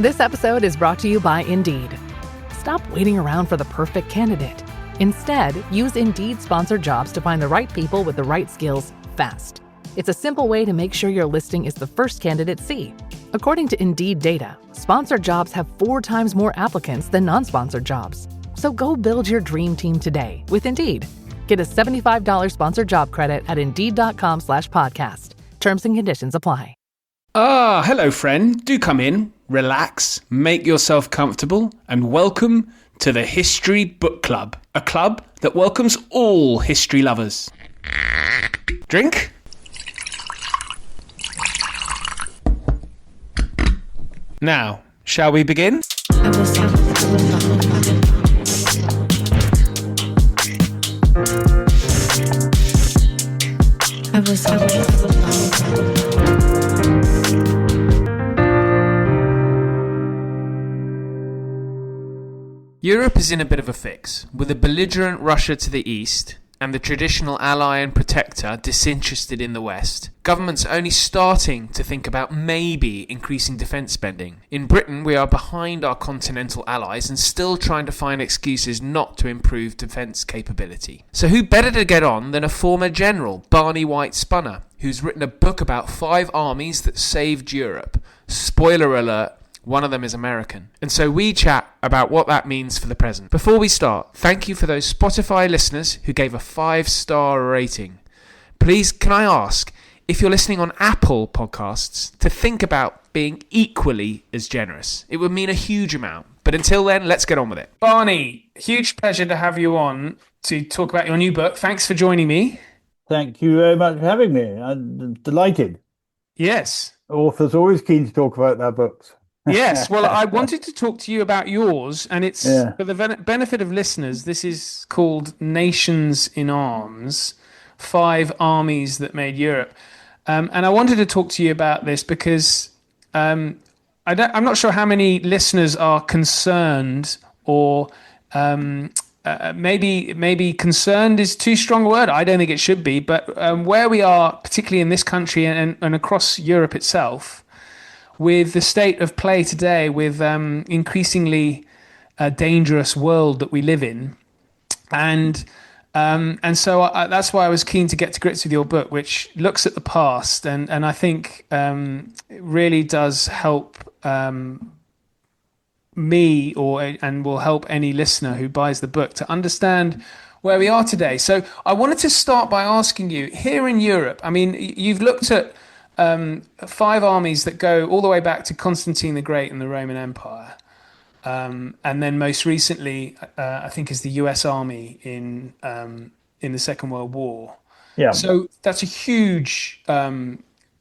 This episode is brought to you by Indeed. Stop waiting around for the perfect candidate. Instead, use Indeed sponsored jobs to find the right people with the right skills fast. It's a simple way to make sure your listing is the first candidates see. According to Indeed data, sponsored jobs have 4 times more applicants than non-sponsored jobs. So go build your dream team today with Indeed. Get a $75 sponsored job credit at Indeed.com/podcast. Terms and conditions apply. Hello friend. Do come in, relax, make yourself comfortable, and welcome to the History Book Club, a club that welcomes all history lovers. Drink? Now, shall we begin? Europe is in a bit of a fix, with a belligerent Russia to the east and the traditional ally and protector disinterested in the west. Governments are only starting to think about maybe increasing defence spending. In Britain, we are behind our continental allies and still trying to find excuses not to improve defence capability. So who better to get on than a former general, Barney White-Spunner, who's written a book about 5 armies that saved Europe. Spoiler alert, one of them is American. And so we chat about what that means for the present. Before we start, thank you for those Spotify listeners who gave a 5-star rating. Please, can I ask, if you're listening on Apple Podcasts, to think about being equally as generous. It would mean a huge amount. But until then, let's get on with it. Barney, huge pleasure to have you on to talk about your new book. Thanks for joining me. Thank you very much for having me. I'm delighted. Yes. Authors always keen to talk about their books. Yes, well, I wanted to talk to you about yours, and it's for the benefit of listeners. This is called Nations in Arms, 5 Armies That Made Europe. And I wanted to talk to you about this because I'm not sure how many listeners are concerned or maybe concerned is too strong a word. I don't think it should be. But where we are, particularly in this country and across Europe itself, with the state of play today, with increasingly dangerous world that we live in, and so that's why I was keen to get to grips with your book, which looks at the past and I think it really does help me and will help any listener who buys the book to understand where we are today. So I wanted to start by asking you, here in Europe, I mean, you've looked at 5 armies that go all the way back to Constantine the Great and the Roman Empire. And then most recently, I think is the US Army in the Second World War. Yeah. So that's a huge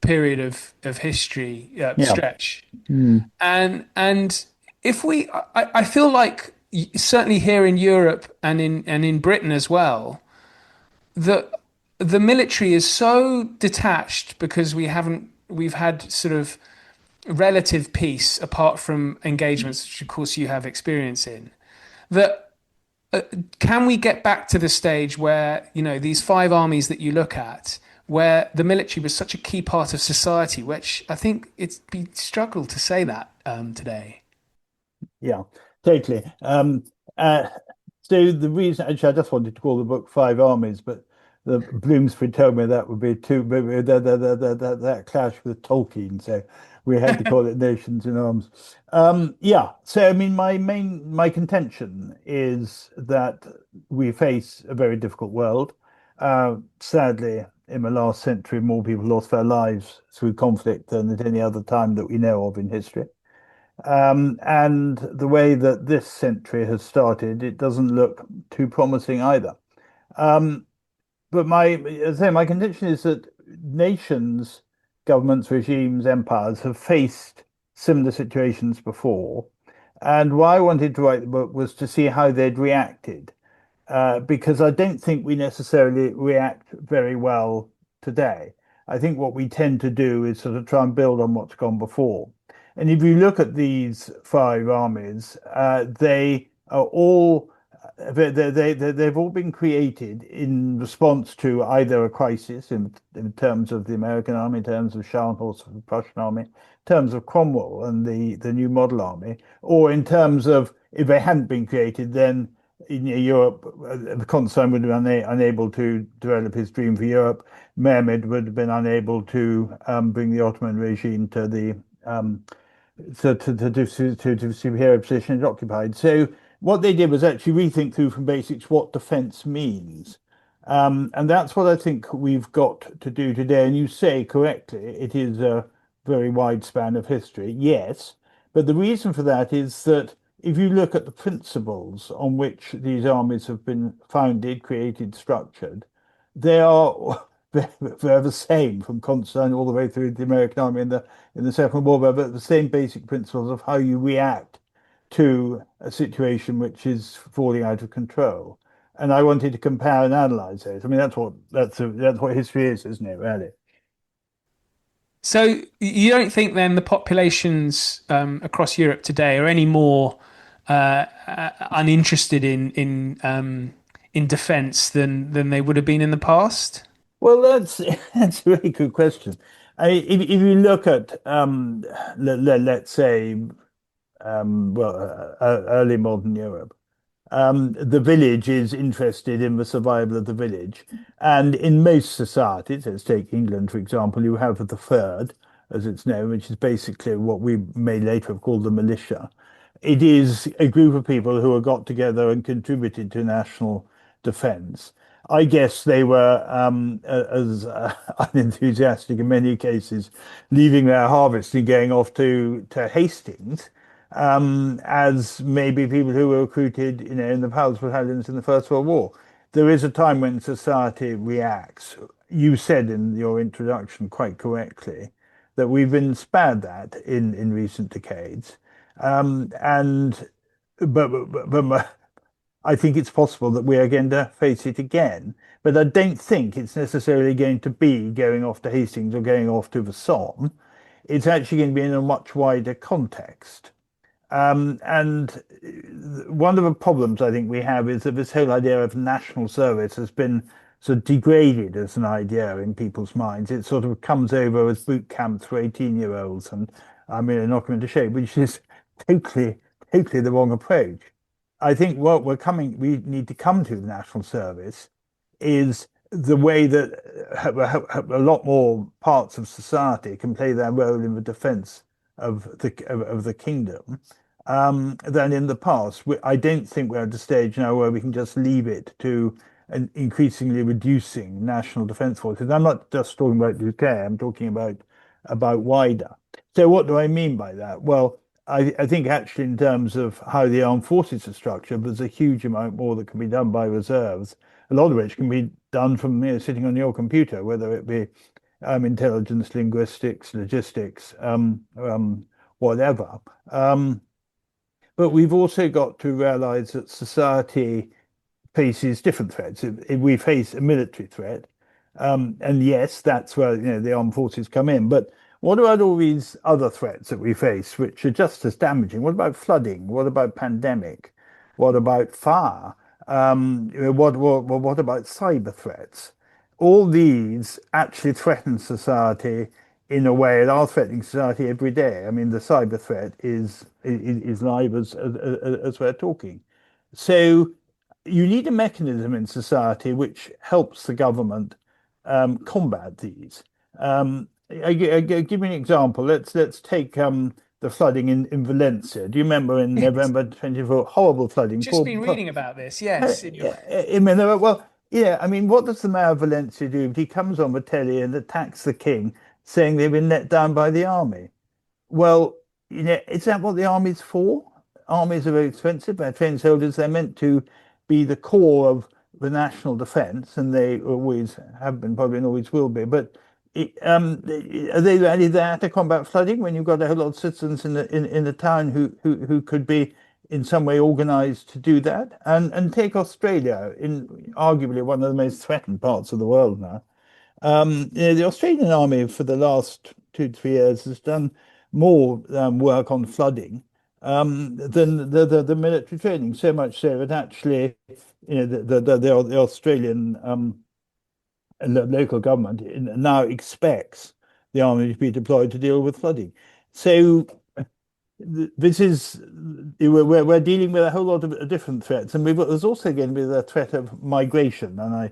period of history stretch. Mm. And if I feel like certainly here in Europe and in Britain as well, that the military is so detached because we've had sort of relative peace apart from engagements, which of course you have experience in, that can we get back to the stage where, you know, these 5 armies that you look at, where the military was such a key part of society, which I think it's been struggle to say that today. Yeah, totally. So the reason, actually, I just wanted to call the book 5 Armies, but the Bloomsbury told me that would be that clash with Tolkien, so we had to call it Nations in Arms. So I mean, my contention is that we face a very difficult world. Sadly, in the last century, more people lost their lives through conflict than at any other time that we know of in history. And the way that this century has started, it doesn't look too promising either. But my contention is that nations, governments, regimes, empires have faced similar situations before. And why I wanted to write the book was to see how they'd reacted, because I don't think we necessarily react very well today. I think what we tend to do is sort of try and build on what's gone before. And if you look at these 5 armies, they are all they've all been created in response to either a crisis in terms of the American army, in terms of Scharnhorst for the Prussian army, in terms of Cromwell and the new model army, or in terms of if they hadn't been created, then in Europe, Constantine would have been unable to develop his dream for Europe. Mehmed would have been unable to bring the Ottoman regime to the to superhero position it occupied. So what they did was actually rethink through from basics what defense means. And that's what I think we've got to do today. And you say correctly, it is a very wide span of history. Yes. But the reason for that is that if you look at the principles on which these armies have been founded, created, structured, they are they're the same from Constantine all the way through the American army in the Second World War, but the same basic principles of how you react to a situation which is falling out of control. And I wanted to compare and analyze those. I mean, that's what history is, isn't it, really? So you don't think then the populations across Europe today are any more uninterested in defence than they would have been in the past? Well, that's a very good question. If you look at let's say early modern Europe, the village is interested in the survival of the village, and in most societies, let's take England for example, you have the third, as it's known, which is basically what we may later have called the militia. It is a group of people who have got together and contributed to national defence. I guess they were as unenthusiastic in many cases, leaving their harvest and going off to Hastings, as maybe people who were recruited, in the Palace battalions in the First World War. There is a time when society reacts. You said in your introduction quite correctly that we've been spared that in recent decades, and but I think it's possible that we are going to face it again, but I don't think it's necessarily going to be going off to Hastings or going off to the Somme. It's actually going to be in a much wider context. And one of the problems I think we have is that this whole idea of national service has been sort of degraded as an idea in people's minds. It sort of comes over as boot camps for 18-year-olds, and I mean, knock them into shape, which is totally the wrong approach. I think what we need to come to the national service is the way that a lot more parts of society can play their role in the defense of the kingdom than in the past. I don't think we're at a stage now where we can just leave it to an increasingly reducing national defense forces. I'm not just talking about the UK, I'm talking about wider. So what do I mean by that? Well, I think actually in terms of how the armed forces are structured, there's a huge amount more that can be done by reserves, a lot of which can be done from sitting on your computer, whether it be intelligence, linguistics, logistics, whatever. But we've also got to realize that society faces different threats. If we face a military threat, and yes, that's where the armed forces come in, but what about all these other threats that we face, which are just as damaging? What about flooding? What about pandemic? What about fire? What about cyber threats? All these actually threaten society in a way, and are threatening society every day. I mean, the cyber threat is live as we're talking. So you need a mechanism in society which helps the government combat these. I give you an example. Let's take the flooding in Valencia. Do you remember in November 24, horrible flooding? Just been reading about this, yes. Well, yeah, I mean, what does the mayor of Valencia do? He comes on the telly and attacks the king, saying they've been let down by the army. Well, is that what the army's for? Armies are very expensive. They're trained soldiers. They're meant to be the core of the national defense, and they always have been, probably, and always will be. But are they really there to combat flooding when you've got a whole lot of citizens in the town who could be in some way organized to do that? And take Australia, in arguably one of the most threatened parts of the world now. The Australian army for the last 2 to 3 years has done more work on flooding than the military training. So much so that actually, the Australian local government now expects the army to be deployed to deal with flooding. So this is we're dealing with a whole lot of different threats, and there's also going to be the threat of migration. And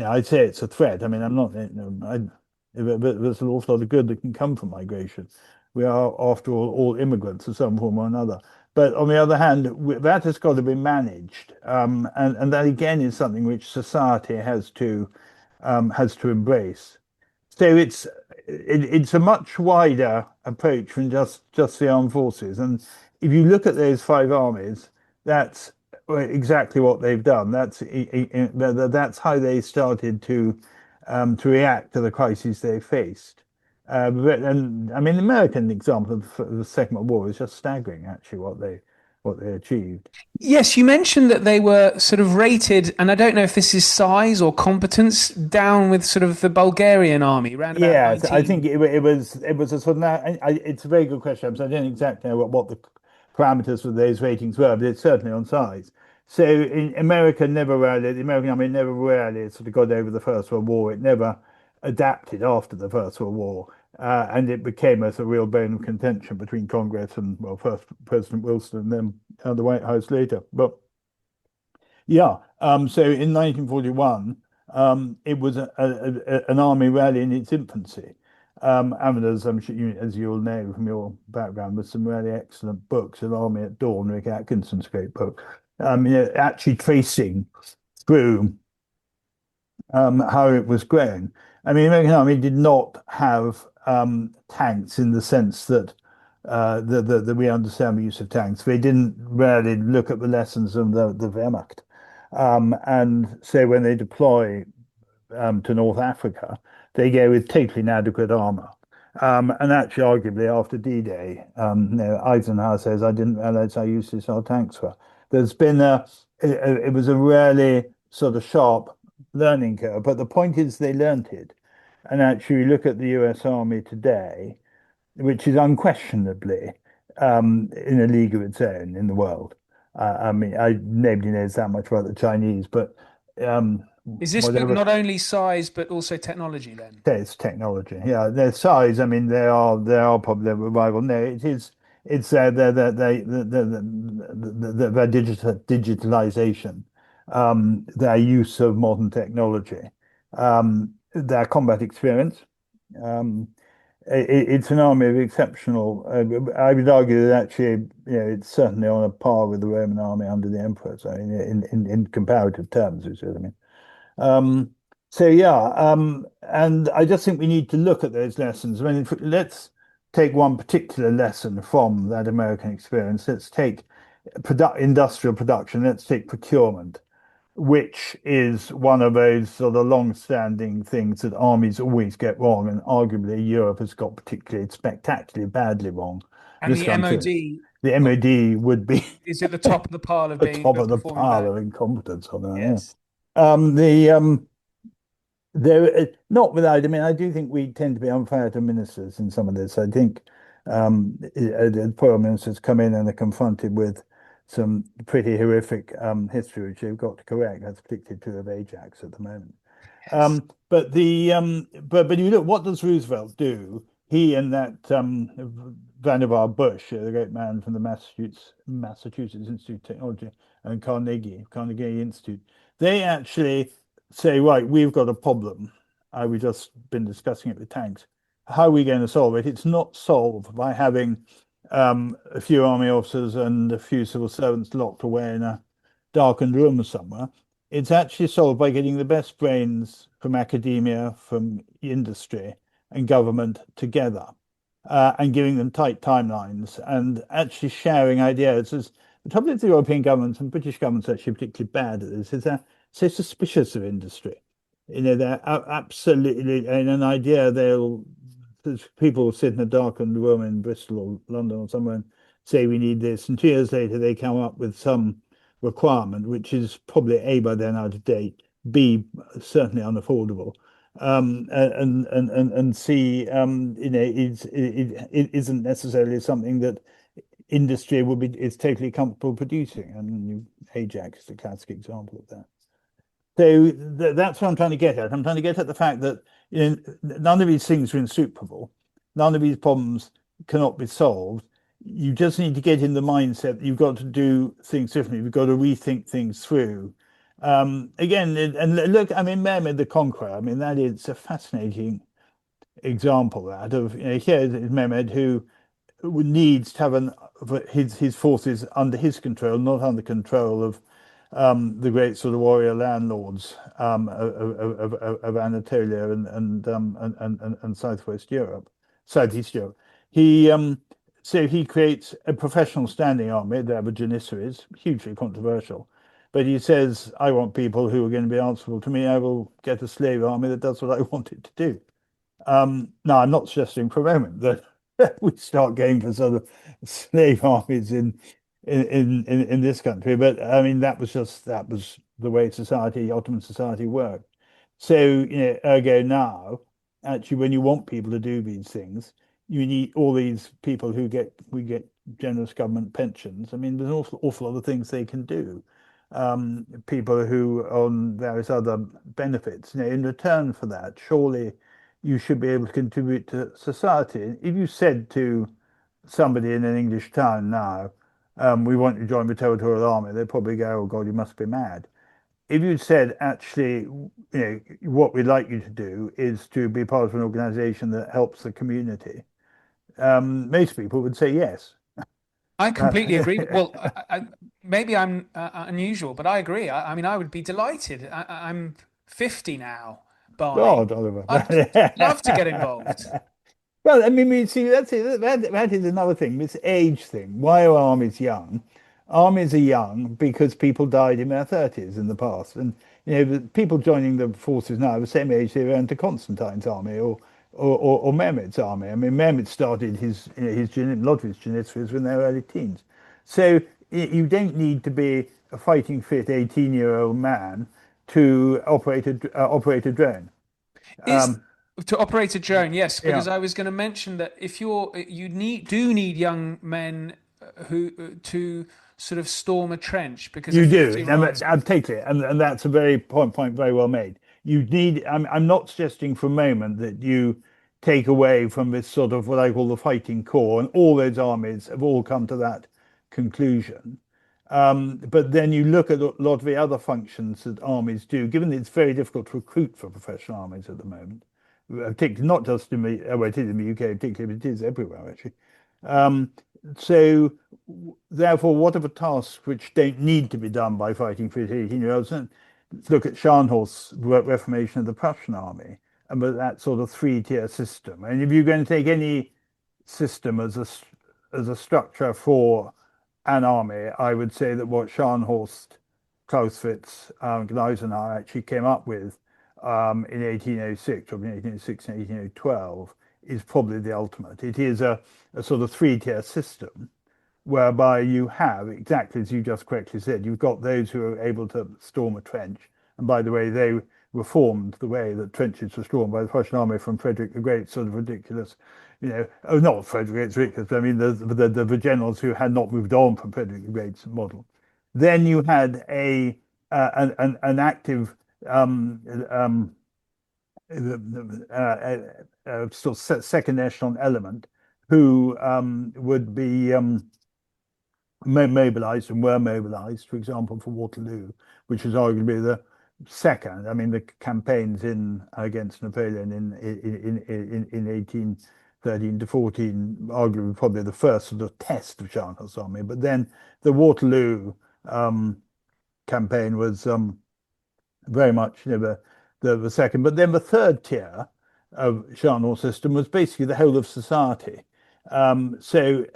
I'd say it's a threat. I mean, I'm not, but there's an awful lot of good that can come from migration. We are, after all immigrants of some form or another. But on the other hand, that has got to be managed, and that again is something which society has to embrace. So it's a much wider approach than just the armed forces. And if you look at those five armies, that's exactly what they've done. That's how they started to react to the crises they faced. And I mean, the American example of the Second World War is just staggering, actually, what they achieved. Yes, you mentioned that they were sort of rated, and I don't know if this is size or competence, down with sort of the Bulgarian army around about Yeah, 19. I think it was a sort of it's a very good question. So I don't exactly know what the parameters of those ratings were, but it's certainly on size. So in America, the American army never really sort of got over the First World War. It never adapted after the First World War, and it became a sort of real bone of contention between Congress and, well, first President Wilson and then the White House later. But yeah, so in 1941, it was an army rally in its infancy. And as I'm sure as you all know from your background, with some really excellent books, An Army at Dawn, Rick Atkinson's great book, actually tracing through how it was grown. I mean, the American Army did not have tanks in the sense that that we understand the use of tanks. They didn't really look at the lessons of the Wehrmacht. And so when they deploy to North Africa, they go with totally inadequate armor. And actually, arguably, after D-Day, Eisenhower says, "I didn't realize how useless our tanks were." There's been it was a really sort of sharp learning curve, but the point is they learned it. And actually, look at the US Army today, which is unquestionably in a league of its own in the world. I mean, nobody knows that much about the Chinese, but Is this whatever. not only size but also technology then? It's technology. Yeah, their size. I mean, they are probably a rival. No, it's their digitalization, their use of modern technology, their combat experience. Um, it's an army of exceptional. I would argue that actually, it's certainly on a par with the Roman army under the emperors. I mean, in comparative terms, you see what I mean. Um, so yeah, and I just think we need to look at those lessons. I mean, let's take one particular lesson from that American experience. Let's take industrial production. Let's take procurement, which is one of those sort of long-standing things that armies always get wrong, and arguably Europe has got particularly spectacularly badly wrong. And This the country, MOD the MOD would be is at the top of the pile of the being top of the performing pile bad. of incompetence on that. Yeah. Yes. The There, not without. I mean, I do think we tend to be unfair to ministers in some of this. I think the foreign ministers come in and are confronted with some pretty horrific history, which they've got to correct. That's particularly true of Ajax at the moment. Yes. But you look, what does Roosevelt do? He and that Vannevar Bush, the great man from the Massachusetts Institute of Technology, and Carnegie Institute, they actually say, right, we've got a problem. We've just been discussing it with tanks. How are we going to solve it? It's not solved by having a few army officers and a few civil servants locked away in a darkened room somewhere. It's actually solved by getting the best brains from academia, from industry and government together, and giving them tight timelines and actually sharing ideas. As the trouble is, the European governments and British governments are actually particularly bad at this, is they're so suspicious of industry. They're absolutely, and an idea people will sit in a darkened room in Bristol or London or somewhere and say we need this, and 2 years later they come up with some requirement which is probably A, by then out of date, B, certainly unaffordable, and C, it isn't necessarily something that industry is totally comfortable producing, and Ajax is a classic example of that. So that's what I'm trying to get at. I'm trying to get at the fact that none of these things are insuperable. None of these problems cannot be solved. You just need to get in the mindset that you've got to do things differently. You've got to rethink things through. Again, and look, I mean, Mehmed the Conqueror, I mean, that is a fascinating example of here is Mehmed who needs to have his forces under his control, not under control of the great sort of warrior landlords of Anatolia and Southeast Europe. So he creates a professional standing army, the Janissaries, hugely controversial. But he says, I want people who are going to be answerable to me. I will get a slave army that does what I want it to do. Now, I'm not suggesting for a moment that we start going for sort of slave armies in this country, but I mean that was the way Ottoman society worked. So ergo now, actually, when you want people to do these things, you need all these people we get generous government pensions. I mean, there's an awful lot of things they can do. People who on various other benefits. In return for that, surely you should be able to contribute to society. If you said to somebody in an English town now, we want you to join the territorial army, they'd probably go, oh God, you must be mad. If you said, actually, what we'd like you to do is to be part of an organization that helps the community, most people would say yes. I completely agree. Well, maybe I'm unusual, but I agree. I mean, I would be delighted. I'm 50 now, Barney. God, Oliver. I'd love to get involved. Well, I mean, you see, that is another thing, this age thing. Why are armies young? Armies are young because people died in their 30s in the past. And, the people joining the forces now are the same age they were into Constantine's army or Mehmed's army. I mean, Mehmed started a lot of his Janissaries in their early teens. So you don't need to be a fighting fit 18-year-old man to operate a drone. To operate a drone, yes, because I was going to mention that if you do need young men who to sort of storm a trench, because you do. Take it, and that's a very point very well made. You need. I'm not suggesting for a moment that you take away from this sort of what I call the fighting core, and all those armies have all come to that conclusion. But then you look at a lot of the other functions that armies do, given that it's very difficult to recruit for professional armies at the moment. Particularly, not just it is in the UK particularly, but it is everywhere actually. So therefore, what are the tasks which don't need to be done by fighting for 18-year-olds? Look at Scharnhorst's reformation of the Prussian army, and that sort of three-tier system. And if you're going to take any system as a structure for an army, I would say that what Scharnhorst, Clausewitz, Gneisenau actually came up with in 1806 or in 1806 and 1812 is probably the ultimate. It is a sort of three-tier system whereby you have, exactly as you just correctly said, you've got those who are able to storm a trench. And by the way, they reformed the way that trenches were stormed by the Prussian army from Frederick the Great, sort of ridiculous, not Frederick the Great, but I mean the generals who had not moved on from Frederick the Great's model. Then you had an active still second echelon element who would be mobilized and were mobilized, for example, for Waterloo, which is arguably the second. I mean, the campaigns against Napoleon in 1813 to 14, arguably probably the first sort of test of Scharnhorst's army. But then the Waterloo campaign was very much the second. But then the third tier of Scharnhorst's system was basically the whole of society. So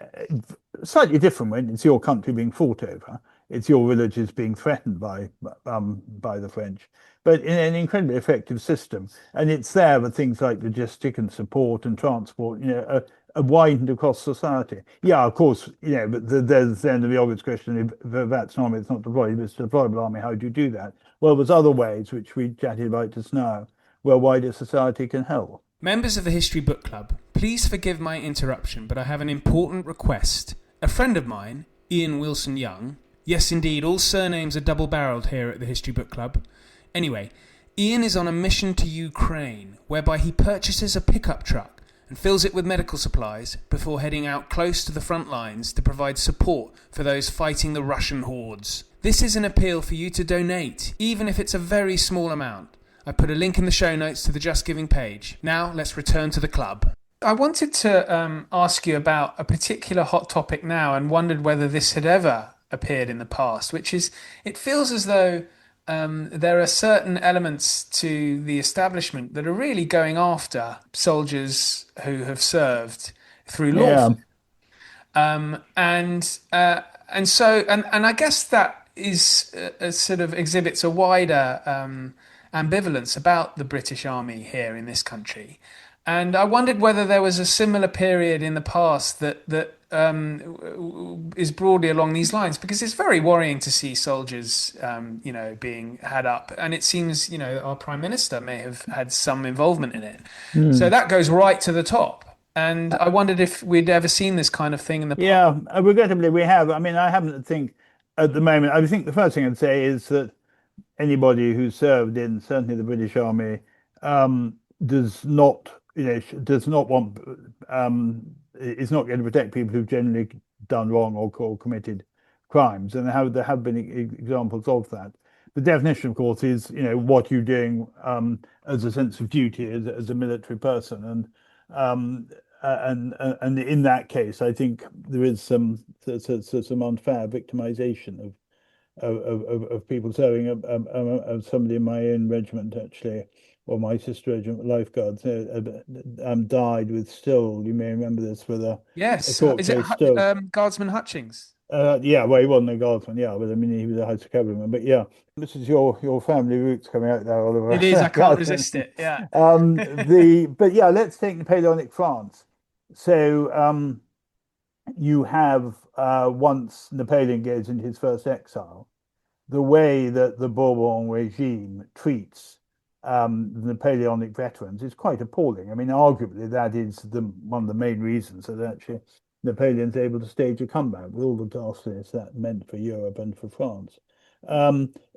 slightly different when it's your country being fought over, it's your villages being threatened by the French, but in an incredibly effective system. And it's there that things like logistic and support and transport, are widened across society. Yeah, of course, but there's then the obvious question: if that's an army, it's not deployed, it's a deployable army. How do you do that? Well, there's other ways which we chatted about just now, where wider society can help. Members of the History Book Club, please forgive my interruption, but I have an important request. A friend of mine, Ian Wilson Young, yes indeed, all surnames are double-barreled here at the History Book Club. Anyway, Ian is on a mission to Ukraine, whereby he purchases a pickup truck and fills it with medical supplies before heading out close to the front lines to provide support for those fighting the Russian hordes. This is an appeal for you to donate, even if it's a very small amount. I put a link in the show notes to the Just Giving page. Now, let's return to the club. I wanted to ask you about a particular hot topic now and wondered whether this had ever appeared in the past, which is, it feels as though there are certain elements to the establishment that are really going after soldiers who have served through law. And I guess that is sort of exhibits a wider ambivalence about the British Army here in this country. And I wondered whether there was a similar period in the past that is broadly along these lines, because it's very worrying to see soldiers, being had up. And it seems, our Prime Minister may have had some involvement in it. So that goes right to the top. And I wondered if we'd ever seen this kind of thing in the past. Yeah, regrettably we have. I mean, I happen to think at the moment, I think the first thing I'd say is that anybody who served in certainly the British Army does not want, is not going to protect people who've generally done wrong or committed crimes. And there have been examples of that. The definition, of course, is, what you're doing as a sense of duty as a military person. And in that case, I think there is some unfair victimization of people serving. Somebody in my own regiment, actually, or my sister regiment, lifeguards, died with Still. You may remember this with a yes. A Is it Guardsman Hutchings? Yeah, well, he wasn't a guardsman, yeah, but I mean, he was a high cavalryman. But yeah, this is your family roots coming out there, Oliver. It is. I can't resist it. Yeah. But yeah, let's take Napoleonic France. So you have once Napoleon goes into his first exile, the way that the Bourbon regime treats the Napoleonic veterans is quite appalling. I mean, arguably that is one of the main reasons that actually Napoleon's able to stage a comeback with all the ghastliness that meant for Europe and for France.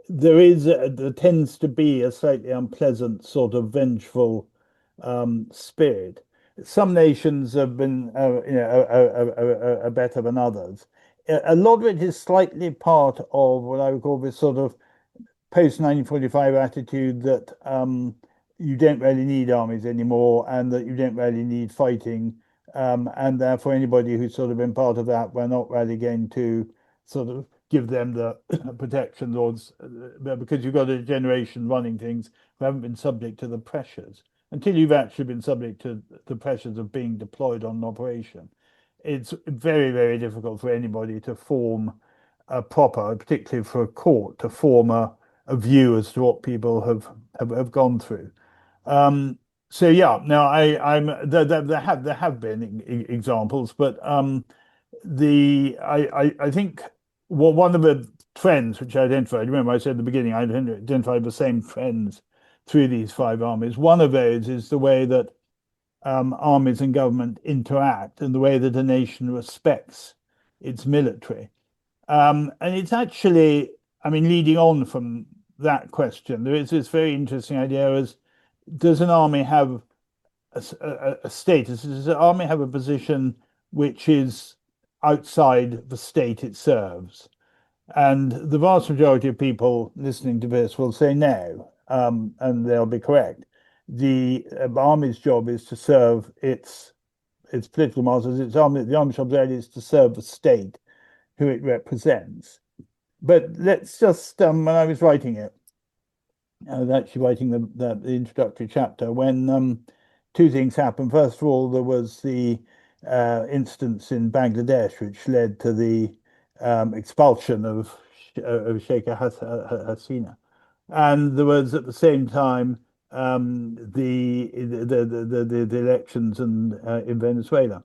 There tends to be a slightly unpleasant sort of vengeful spirit. Some nations have been, are better than others. A lot of it is slightly part of what I would call this sort of post-1945 attitude that you don't really need armies anymore, and that you don't really need fighting. And therefore, anybody who's sort of been part of that, we're not really going to sort of give them the protection laws, because you've got a generation running things who haven't been subject to the pressures. Until you've actually been subject to the pressures of being deployed on an operation, it's very, very difficult for anybody to form a proper, particularly for a court, to form a view as to what people have gone through. So yeah, now there have been examples, but I think one of the trends which I identified, remember I said at the beginning, I identified the same trends through these five armies. One of those is the way that armies and government interact, and the way that a nation respects its military. And it's actually, I mean, leading on from that question, there is this very interesting idea as, does an army have a status? Does an army have a position which is outside the state it serves? And the vast majority of people listening to this will say no, and they'll be correct. The army's job is to serve its political masters. The army's job there is to serve the state who it represents. But let's just, when I was writing it, I was actually writing the introductory chapter when two things happened. First of all, there was the instance in Bangladesh, which led to the expulsion of Sheikh Hasina, and there was at the same time the elections in Venezuela.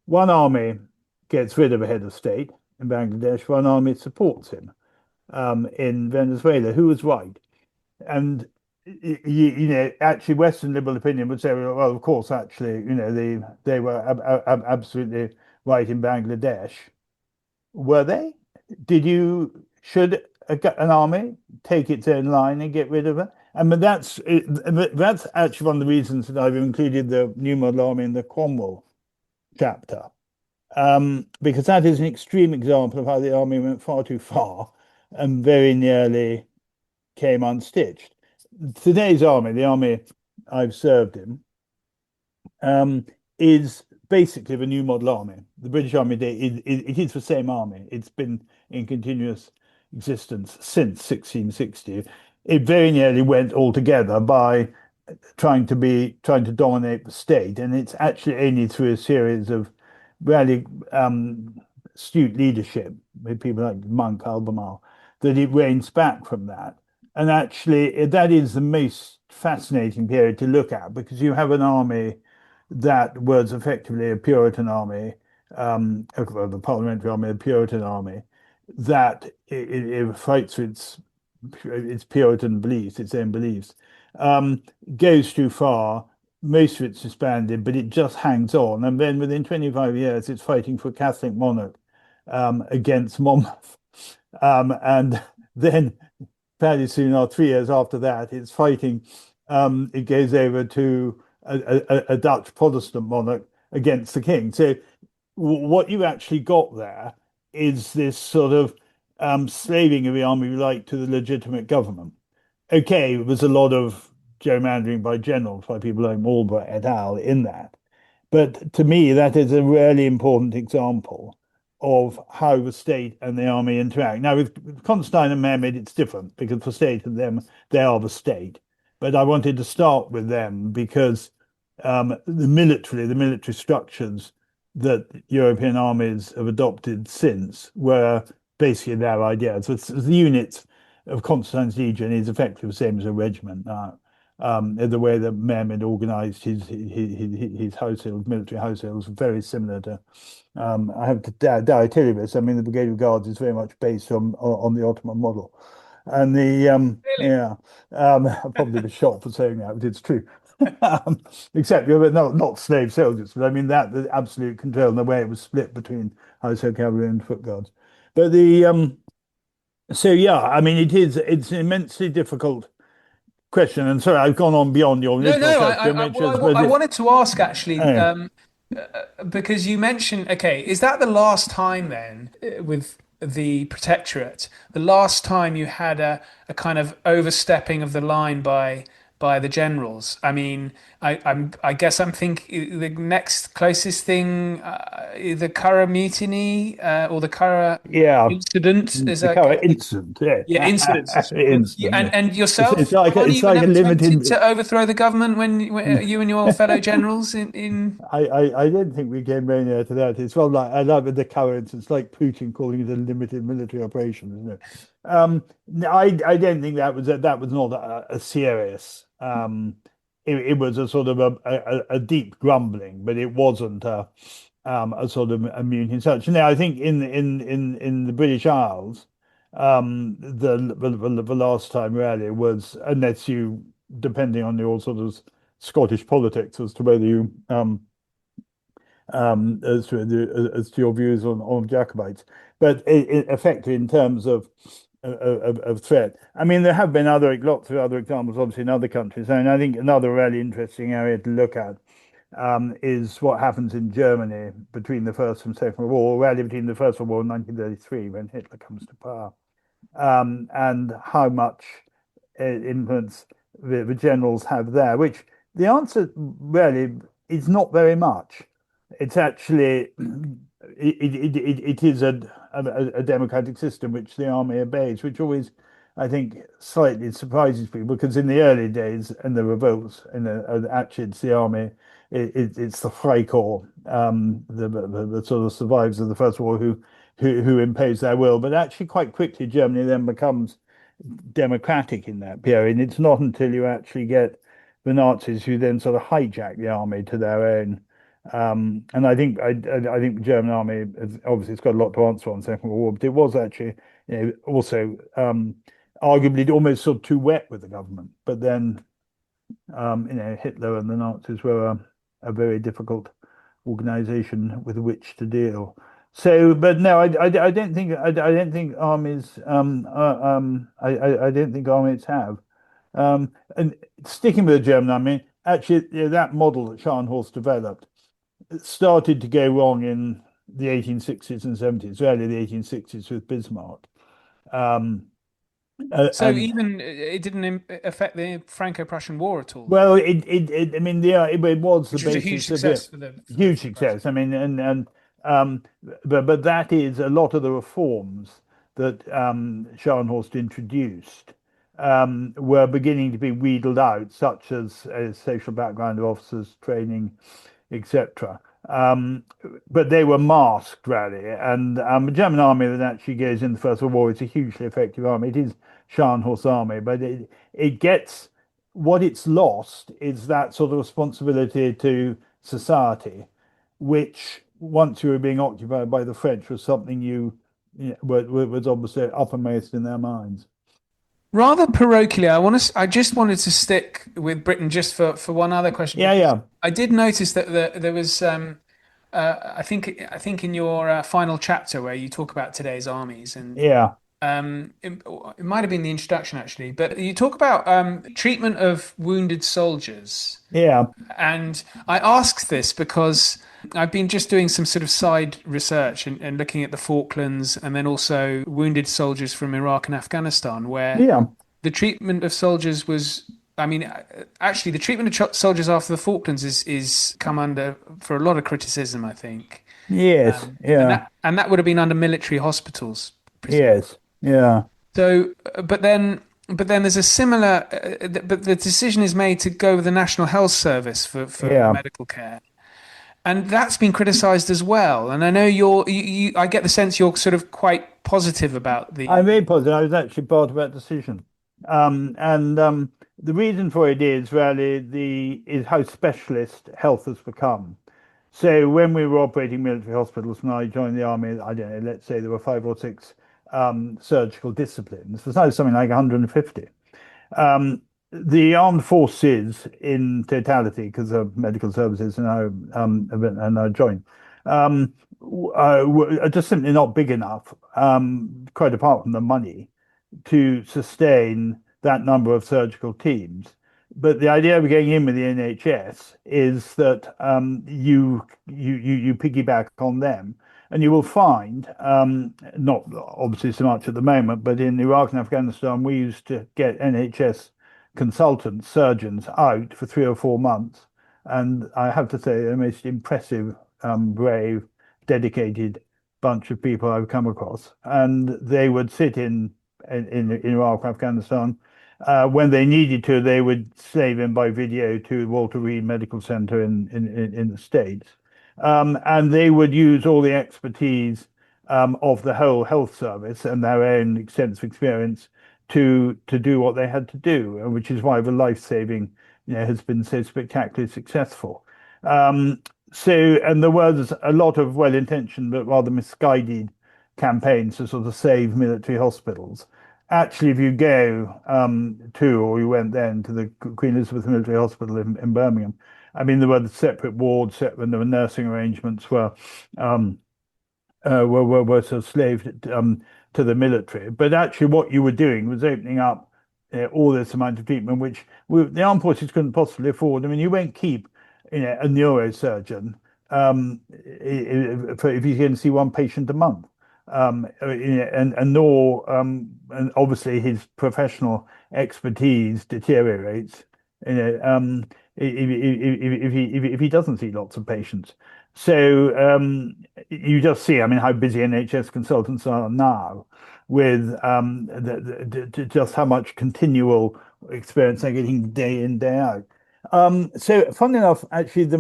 One army gets rid of a head of state in Bangladesh. One army supports him in Venezuela. Who was right? And actually, Western liberal opinion would say, well, of course, actually, they were absolutely right in Bangladesh. Were they? Should an army take its own line and get rid of it? And that's actually one of the reasons that I've included the New Model Army in the Cromwell chapter, because that is an extreme example of how the army went far too far and very nearly came unstitched. Today's army, the army I've served in, is basically the new model army. The British Army it is the same army. It's been in continuous existence since 1660. It very nearly went altogether by trying to dominate the state, and it's actually only through a series of really astute leadership with people like Monk, Albemarle, that it reigns back from that. And actually, that is the most fascinating period to look at, because you have an army that was effectively a Puritan army, the parliamentary army, a Puritan army, that it fights for its Puritan beliefs, its own beliefs, goes too far. Most of it's disbanded, but it just hangs on. And then within 25 years, it's fighting for a Catholic monarch against Monmouth. And then fairly soon, 3 years after that, it's fighting. It goes over to a Dutch Protestant monarch against the king. So what you actually got there is this sort of slaving of the army like to the legitimate government. Okay, there was a lot of gerrymandering by generals, by people like Marlborough et al. In that. But to me, that is a really important example of how the state and the army interact. Now, with Constantine and Mehmed, it's different, because the state and them, they are the state. But I wanted to start with them because the military structures that European armies have adopted since were basically their ideas. So the units of Constantine's legion is effectively the same as a regiment now. The way that Mehmed organized his household, military households, very similar to. I have to dare tell you this. I mean, the Brigade of Guards is very much based on the Ottoman model, and Really? yeah, I'll probably be shot for saying that, but it's true. Except not slave soldiers, but I mean that the absolute control and the way it was split between household cavalry and foot guards. But so yeah, I mean it's an immensely difficult question. And sorry, I've gone on beyond your No, original no. question, I wanted to ask actually, oh, because you mentioned, okay, is that the last time then with the protectorate, the last time you had a kind of overstepping of the line by the generals? I mean, I guess I'm thinking the next closest thing, the Curragh mutiny or the Curragh yeah, incident is the a current incident, yeah, yeah, incidents. incident. And Yeah. It's yourself, like Barney, you a never attempted limited. to overthrow the government when you and your fellow generals in I didn't think we came very near to that. It's well like I love it, the currents. It's like Putin calling it a limited military operation, isn't it? No, I don't think that was not a serious. It was a sort of a deep grumbling, but it wasn't a sort of immune as such. Now I think in the British Isles, the last time really was, unless you, depending on your sort of Scottish politics as to whether you as to your views on Jacobites, but effectively in terms of threat. I mean, there have been lots of other examples, obviously in other countries, and I think another really interesting area to look at is what happens in Germany between the First and Second World War, or really between the First World War in 1933 when Hitler comes to power, and how much influence the generals have there, which the answer really is not very much. It's actually it is a democratic system which the army obeys, which always I think slightly surprises people, because in the early days and the revolts and actually it's the army, it's the Freikorps, the sort of survivors of the First War who impose their will, but actually quite quickly Germany then becomes democratic in that period. And it's not until you actually get the Nazis who then sort of hijack the army to their own. And I think the German army obviously it's got a lot to answer on Second World War, but it was actually also arguably almost sort of too wet with the government. But then Hitler and the Nazis were a very difficult organization with which to deal. So, but no, I don't think I don't think armies I don't think armies have. And sticking with the German army, actually, that model that Scharnhorst developed started to go wrong in the 1860s and 70s, early the 1860s with Bismarck. Um, So and even it didn't affect the Franco-Prussian War at all, then, well, I mean, yeah, it was the which was a huge basis of it. success for the Huge for the Prussians. success. I mean, and um, but that is a lot of the reforms that Scharnhorst introduced were beginning to be wheedled out, such as social background of officers, training, etc. Um, but they were masked really, and the German army that actually goes in the First World War is a hugely effective army. It is Scharnhorst's army, but it gets what it's lost is that sort of responsibility to society, which once you were being occupied by the French was something was obviously uppermost in their minds. Rather parochially, I just wanted to stick with Britain just for one other question Yeah, because yeah, I did notice that there was I think in your final chapter where you talk about today's armies and yeah, it might have been the introduction actually, but you talk about treatment of wounded soldiers. yeah, And I asked this because I've been just doing some sort of side research and looking at the Falklands and then also wounded soldiers from Iraq and Afghanistan, where yeah. the treatment of soldiers was. I mean, actually, the treatment of soldiers after the Falklands is come under for a lot of criticism, I think, Yes, and yeah, that would have been under military hospitals, presumably. yes, yeah, So, but then there's a similar, but the decision is made to go with the National Health Service for yeah. medical care, and that's been criticised as well. And I know I get the sense you're sort of quite positive about I'm the. very positive. I was actually part of that decision. And the reason for it is really is how specialist health has become. So when we were operating military hospitals when I joined the army, I don't know, let's say there were 5 or 6 surgical disciplines. There's now something like 150. Um, the armed forces in totality, because of medical services and I joined, are just simply not big enough, quite apart from the money, to sustain that number of surgical teams. But the idea of going in with the NHS is that you piggyback on them, and you will find, not obviously so much at the moment, but in Iraq and Afghanistan, we used to get NHS consultants, surgeons out for 3 or 4 months, and I have to say, the most impressive, brave, dedicated bunch of people I've come across, and they would sit in Iraq, Afghanistan. When they needed to, they would slave in by video to Walter Reed Medical Center in the States. And they would use all the expertise of the whole health service and their own extensive experience to do what they had to do, which is why the life saving, has been so spectacularly successful. And there was a lot of well-intentioned but rather misguided campaigns to sort of save military hospitals. Actually, if you go or you went then to the Queen Elizabeth Military Hospital in Birmingham, I mean, there were separate wards, and there were nursing arrangements were sort of slaved to the military. But actually, what you were doing was opening up all this amount of treatment, which the armed forces couldn't possibly afford. I mean, you won't keep a neurosurgeon if you can see one patient a month. And obviously his professional expertise deteriorates, if he doesn't see lots of patients. So you just see, I mean, how busy NHS consultants are now with just how much continual experience they're getting day in, day out. So funnily enough, actually, the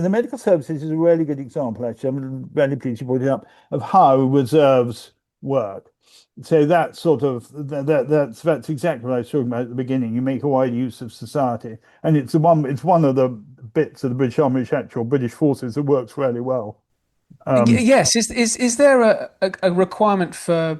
medical services is a really good example. Actually, I'm really pleased you brought it up of how reserves work. So that's sort of that's exactly what I was talking about at the beginning. You make a wide use of society, and it's one of the bits of the British Army, actual British forces, that works really well. Yes, is there a requirement for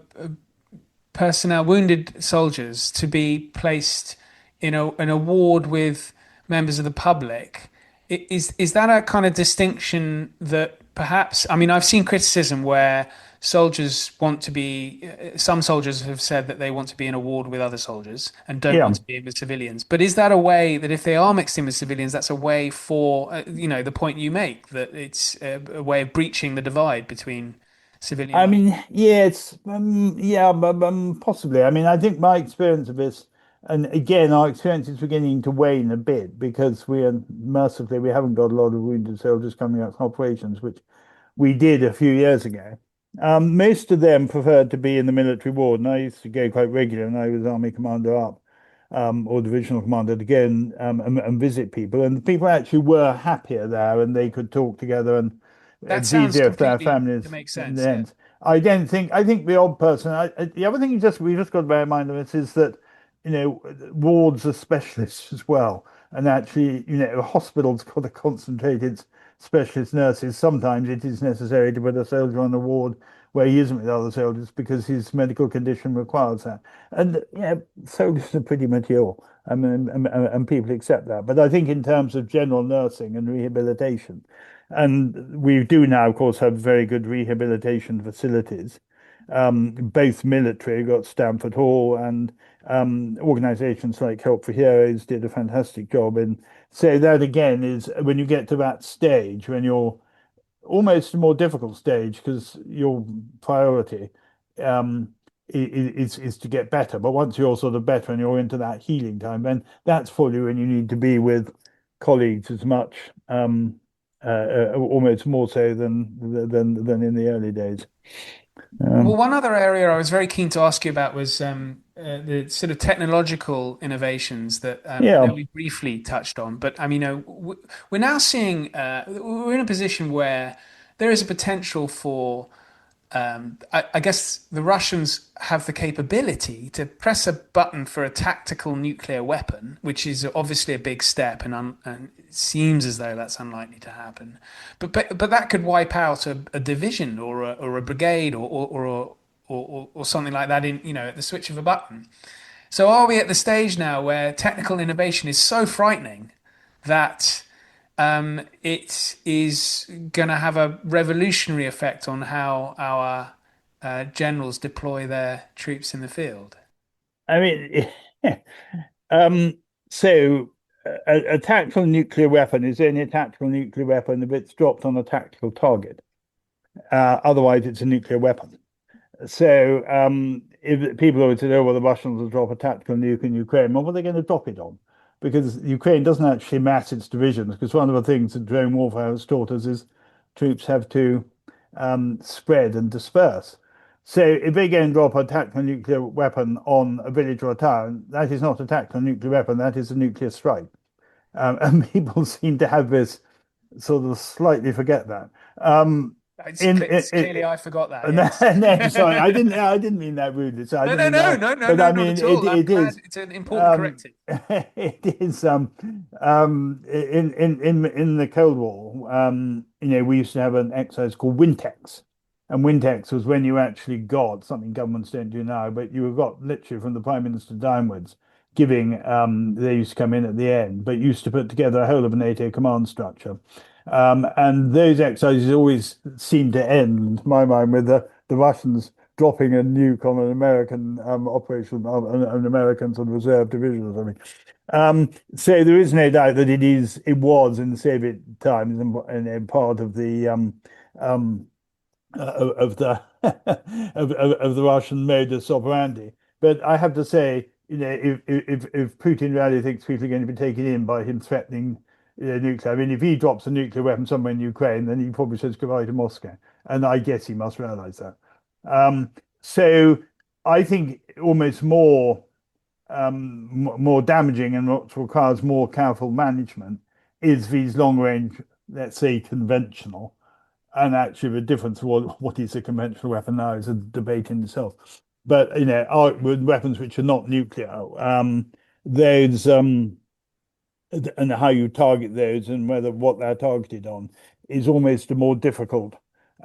personnel, wounded soldiers, to be placed in a ward with members of the public? Is that a kind of distinction that perhaps, I mean, I've seen criticism where soldiers want to be, some soldiers have said that they want to be in a ward with other soldiers and don't Yeah. want to be in with civilians. But is that a way that if they are mixed in with civilians, that's a way for, the point you make, that it's a way of breaching the divide between civilian I life? mean, yeah, it's possibly. I mean, I think my experience of this, and again, our experience is beginning to wane a bit because we are mercifully we haven't got a lot of wounded soldiers coming out from operations, which we did a few years ago. Most of them preferred to be in the military ward, and I used to go quite regularly, and I was army commander up, or divisional commander to go and visit people, and the people actually were happier there, and they could talk together, and That it's sounds easier for their completely to families make in sense. the Yeah. end. I think the odd person. The other thing we just got to bear in mind of this is that wards are specialists as well, and actually a hospital's got to concentrate its specialist nurses. Sometimes it is necessary to put a soldier on a ward where he isn't with other soldiers because his medical condition requires that. And soldiers are pretty mature, and people accept that. But I think in terms of general nursing and rehabilitation, and we do now, of course, have very good rehabilitation facilities. Both military, got Stamford Hall, and organizations like Help for Heroes did a fantastic job. And so that again is when you get to that stage, when you're almost a more difficult stage because your priority um, is to get better. But once you're sort of better and you're into that healing time, then that's fully when you need to be with colleagues as much, almost more so than in the early days. Well, Um, one other area I was very keen to ask you about was the sort of technological innovations that I yeah, know we briefly touched on. But I mean, we're now seeing we're in a position where there is a potential for I guess the Russians have the capability to press a button for a tactical nuclear weapon, which is obviously a big step, and it seems as though that's unlikely to happen. But that could wipe out a division or a brigade or something like that in at the switch of a button. So are we at the stage now where technical innovation is so frightening that it is going to have a revolutionary effect on how our generals deploy their troops in the field? I mean, um, so a tactical nuclear weapon is only a tactical nuclear weapon if it's dropped on a tactical target. Otherwise, it's a nuclear weapon. So if people always say, "Oh, well, the Russians will drop a tactical nuke in Ukraine," well, what are they going to drop it on? Because Ukraine doesn't actually mass its divisions. Because one of the things that drone warfare has taught us is troops have to spread and disperse. So if they go and drop a tactical nuclear weapon on a village or a town, that is not a tactical nuclear weapon. That is a nuclear strike. And people seem to have this sort of slightly forget that. It's clearly I forgot that. No, Yes. no, sorry, I didn't mean that rudely. So I No, didn't no, mean no, that, no, no, but no, I not mean at all. I'm it glad is it's an important um, corrective. it is in the Cold War. We used to have an exercise called Wintex, and Wintex was when you actually got something governments don't do now, but you got literally from the Prime Minister downwards giving. They used to come in at the end, but used to put together a whole of a NATO command structure. And those exercises always seem to end, in my mind, with the Russians dropping a nuke on an American operation, an American sort of reserve division or something. So there is no doubt that it was in the Soviet times and part of the um, of the of the Russian modus operandi. But I have to say, if Putin really thinks people are going to be taken in by him threatening nuclear, I mean, if he drops a nuclear weapon somewhere in Ukraine, then he probably says goodbye to Moscow, and I guess he must realize that. So I think almost more damaging and what requires more careful management is these long range, let's say, conventional. And actually, the difference of what is a conventional weapon now is a debate in itself. But with weapons which are not nuclear, those and how you target those and whether what they're targeted on is almost a more difficult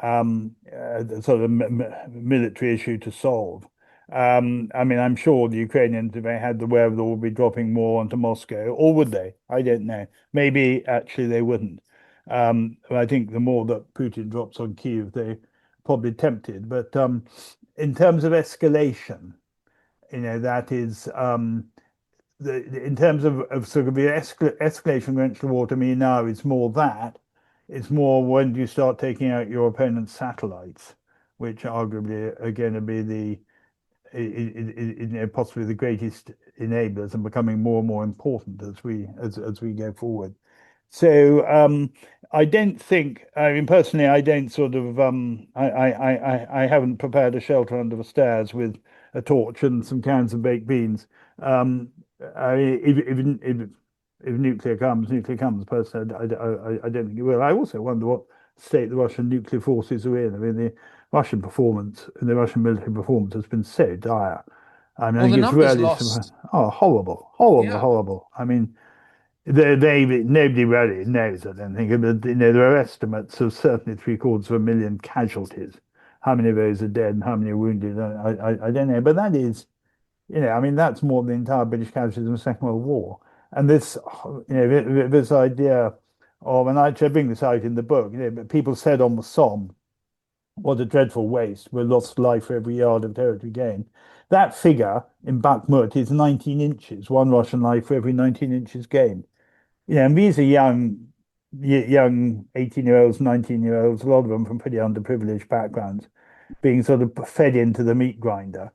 sort of military issue to solve. I mean, I'm sure the Ukrainians, if they had the wherewithal, would be dropping more onto Moscow, or would they? I don't know. Maybe actually they wouldn't. I think the more that Putin drops on Kyiv, they're probably tempted. But in terms of escalation, that is in terms of sort of the escalation against the war. To me now, it's more that. It's more when you start taking out your opponent's satellites, which arguably are going to be possibly the greatest enablers and becoming more and more important as we go forward. So I don't think, I mean, personally, I don't sort of, I haven't prepared a shelter under the stairs with a torch and some cans of baked beans. I mean, if nuclear comes, nuclear comes. Personally, I don't think it will. I also wonder what state the Russian nuclear forces are in. I mean, the Russian performance and the Russian military performance has been so dire. I mean, I Well, the think it's numbers really lost. horrible, horrible, Yeah. horrible. I mean, nobody really knows. I don't think. But there are estimates of certainly 750,000 casualties. How many of those are dead and how many are wounded? I don't know. But that is, I mean, that's more than the entire British casualties in the Second World War. And this, this idea of, and I actually bring this out in the book. But people said on the Somme, what a dreadful waste. We lost life for every yard of territory gained. That figure in Bakhmut is 19 inches, one Russian life for every 19 inches gained. And these are young 18-year-olds, 19-year-olds, a lot of them from pretty underprivileged backgrounds, being sort of fed into the meat grinder.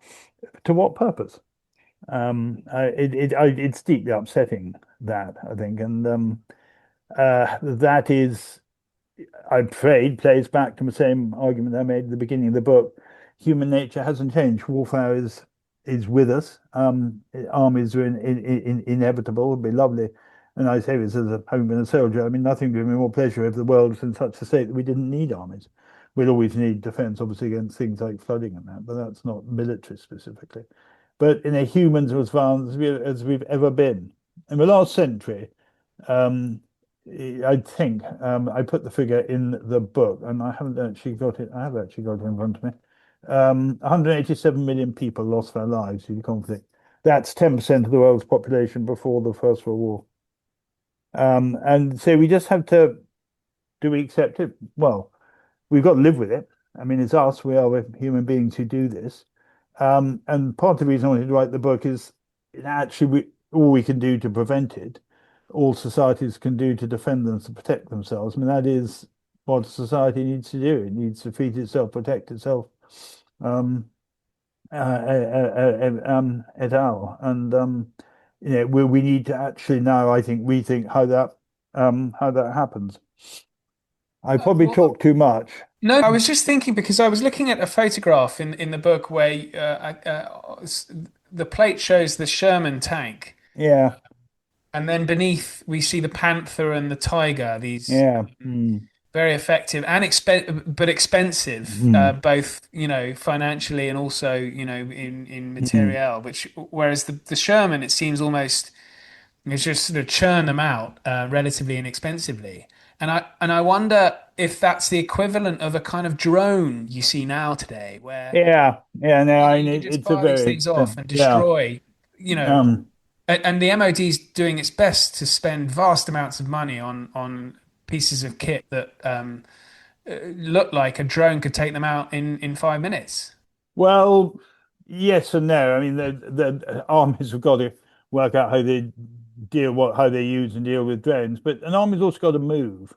To what purpose? It's deeply upsetting, that, I think, and that is, I'm afraid, plays back to the same argument I made at the beginning of the book. Human nature hasn't changed. Warfare is with us. Armies are inevitable. It'd be lovely. And I say this as a having been a soldier. I mean, nothing would give me more pleasure if the world was in such a state that we didn't need armies. We'd always need defense, obviously, against things like flooding and that, but that's not military specifically. But humans are as advanced as we've ever been. In the last century, um, I think I put the figure in the book, and I haven't actually got it. I have actually got it in front of me. 187 million people lost their lives due to conflict. That's 10% of the world's population before the First World War. And so we just have to, do we accept it? Well, we've got to live with it. I mean, it's us. We are human beings who do this. And part of the reason I wanted to write the book is actually all we can do to prevent it, all societies can do to defend them, to protect themselves. I mean, that is what society needs to do. It needs to feed itself, protect itself, et al. And we need to actually now, I think, rethink how that happens. I probably talk too much. No, I was just thinking because I was looking at a photograph in the book where the plate shows the Sherman tank, Yeah, and then beneath we see the Panther and the Tiger. These yeah. very effective and expensive, Mm. both financially and also in Mm. materiel. Whereas the Sherman, it seems almost it's just sort of churn them out relatively inexpensively. And I wonder if that's the equivalent of a kind of drone you see now today, where Yeah, yeah. No, I you mean can just it's a fire these very things off and yeah. destroy, you know, Um, and the MOD's doing its best to spend vast amounts of money on pieces of kit that look like a drone could take them out in 5 minutes. well, yes and no. I mean, the armies have got to work out how they how they use and deal with drones, but an army's also got to move.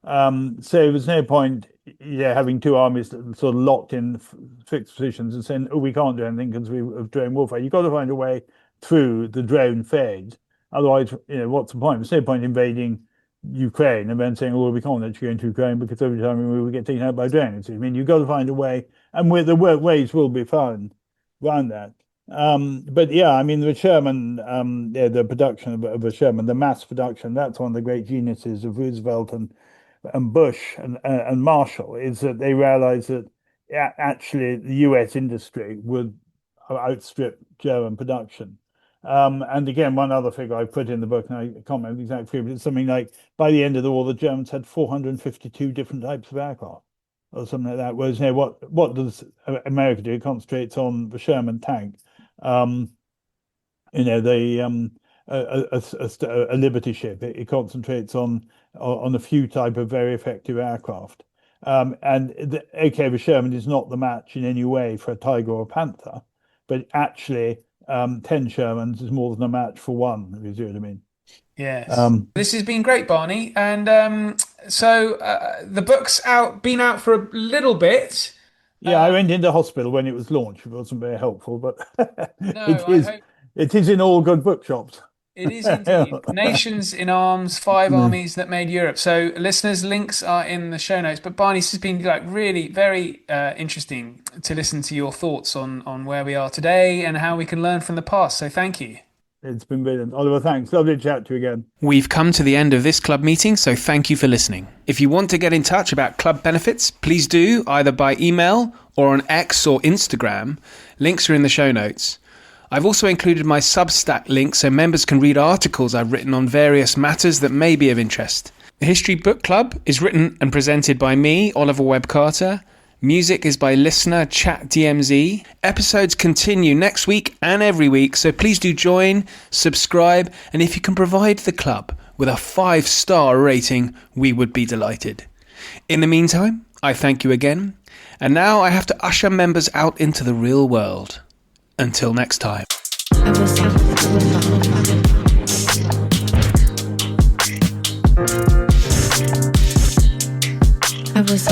So there's no point, having two armies that sort of locked in fixed positions and saying, "Oh, we can't do anything because we have drone warfare." You've got to find a way through the drone phase. Otherwise, what's the point? There's no point invading Ukraine and then saying, "Oh, we can't let you go into Ukraine because every time we move, we get taken out by drones." I mean, you've got to find a way, and the ways will be found around that. But yeah, I mean, the Sherman, the production of the Sherman, the mass production, that's one of the great geniuses of Roosevelt and Bush and Marshall, is that they realized that actually the US industry would outstrip German production. And again, one other figure I put in the book, and I can't remember the exact figure, but it's something like by the end of the war, the Germans had 452 different types of aircraft or something like that. Whereas, what does America do? It concentrates on the Sherman tank. You know, they a Liberty ship. It concentrates on a few type of very effective aircraft. And the AK Sherman is not the match in any way for a Tiger or a Panther, but actually 10 Shermans is more than a match for one, if you see what I mean. Yes. This has been great, Barney. And so the book's been out for a little bit. Yeah, I went into hospital when it was launched. It wasn't very helpful, but No, it is in all good bookshops. It is indeed. Nations in Arms, 5 armies that made Europe. So listeners, links are in the show notes. But Barney, this has been really very interesting to listen to your thoughts on where we are today and how we can learn from the past. So thank you. It's been brilliant. Oliver, thanks. Lovely to chat to you again. We've come to the end of this club meeting, so thank you for listening. If you want to get in touch about club benefits, please do, either by email or on X or Instagram. Links are in the show notes. I've also included my Substack link so members can read articles I've written on various matters that may be of interest. The History Book Club is written and presented by me, Oliver Webb-Carter. Music is by listener Chat DMZ. Episodes continue next week and every week, so please do join, subscribe, and if you can provide the club with a 5-star rating, we would be delighted. In the meantime, I thank you again, and now I have to usher members out into the real world. Until next time. I was